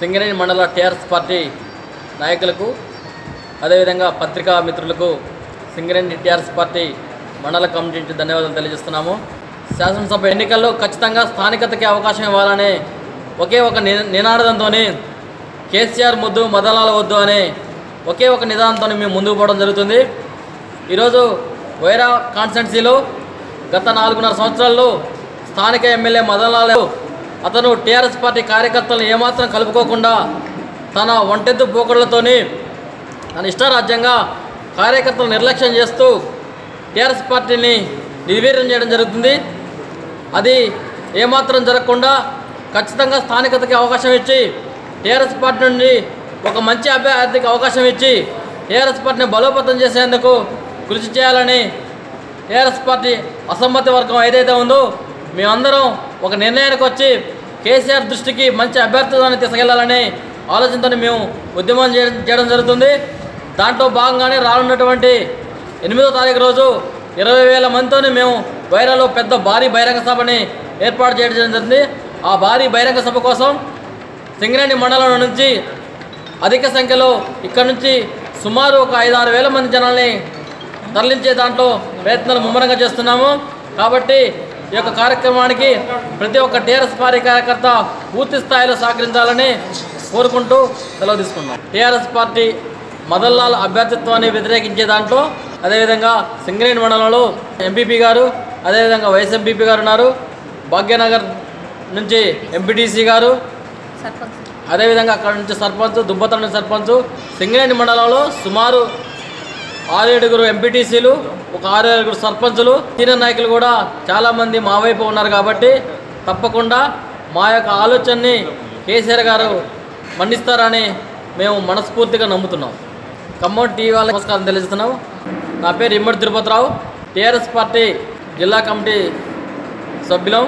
సింగరేణి మండల TRS party నాయకులకు అదేవిధంగా పత్రికా మిత్రులకు సింగరేణి టీఆర్ఎస్ పార్టీ మండల కమిటీ నుంచి ధన్యవాదాలు తెలియజేస్తున్నాము. శాసనసభ ఎన్నికల్లో ఖచ్చితంగా స్థానికతకి అవకాశం ఇవ్వాలనే ఒకే ఒక నినాదంతో కేసీఆర్ ముద్దు మదనాల వద్దు అనే ఒకే ఒక నినాదంతో మేము ముందుకు పోవడం జరుగుతుంది. ఈరోజు వైరా కాన్స్టిట్యున్సీలో గత 4.5 సంవత్సరాల్లో స్థానిక ఎమ్మెల్యే మదనాల అతను టీఆర్ఎస్ పార్టీ కార్యకర్తలను ఏమాత్రం కలుపుకోకుండా తన ఒంటెద్దు పోకడలతోని తన ఇష్టారాజ్యంగా కార్యకర్తలు నిర్లక్ష్యం చేస్తూ టీఆర్ఎస్ పార్టీని నిర్వీర్యం చేయడం జరుగుతుంది. అది ఏమాత్రం జరగకుండా ఖచ్చితంగా స్థానికతకి అవకాశం ఇచ్చి టీఆర్ఎస్ పార్టీ నుండి ఒక మంచి అభ్యర్థికి అవకాశం ఇచ్చి టీఆర్ఎస్ పార్టీని బలోపేతం చేసేందుకు కృషి చేయాలని టీఆర్ఎస్ పార్టీ అసమ్మతి వర్గం ఏదైతే ఉందో మేమందరం ఒక నిర్ణయానికి వచ్చి కేసీఆర్ దృష్టికి మంచి అభ్యర్థులను తీసుకెళ్లాలని ఆలోచనతో మేము ఉద్యమం చేయడం జరుగుతుంది. దాంట్లో భాగంగానే రానున్నటువంటి 8వ తారీఖు రోజు 20,000 మందితో మేము వైరాలో భారీ బహిరంగ సభని ఏర్పాటు చేయడం జరిగింది. ఆ భారీ బహిరంగ సభ కోసం సింగరేణి మండలం నుంచి అధిక సంఖ్యలో ఇక్కడ నుంచి సుమారు ఒక 5-6 వేల మంది జనాల్ని తరలించే దాంట్లో ప్రయత్నాలు ముమ్మరంగా చేస్తున్నాము. కాబట్టి ఈ యొక్క కార్యక్రమానికి ప్రతి ఒక్క టీఆర్ఎస్ పార్టీ కార్యకర్త పూర్తి స్థాయిలో సహకరించాలని కోరుకుంటూ సెలవు తీసుకున్నాం. టీఆర్ఎస్ పార్టీ మదన్లాల్ అభ్యర్థిత్వాన్ని వ్యతిరేకించే దాంట్లో అదేవిధంగా సింగరేణి మండలంలో ఎంపీపీ గారు అదేవిధంగా వైస్ ఎంపీపీ గారు ఉన్నారు, భాగ్యనగర్ నుంచి ఎంపీటీసీ గారు, అదేవిధంగా అక్కడ నుంచి సర్పంచ్, దుబ్బతల నుంచి సర్పంచ్, సింగరేణి మండలంలో సుమారు 6-7 ఎంపీటీసీలు, ఒక 6-7 సర్పంచులు, సీనియర్ నాయకులు కూడా చాలామంది మా వైపు ఉన్నారు. కాబట్టి తప్పకుండా మా యొక్క ఆలోచనని కేసీఆర్ గారు మన్నిస్తారని మేము మనస్ఫూర్తిగా నమ్ముతున్నాం. ఖమ్మం టీవీ వాళ్ళకి నమస్కారం తెలియజేస్తున్నాం. నా పేరు ఇమ్మడి తిరుపతిరావు, టీఆర్ఎస్ పార్టీ జిల్లా కమిటీ సభ్యులం.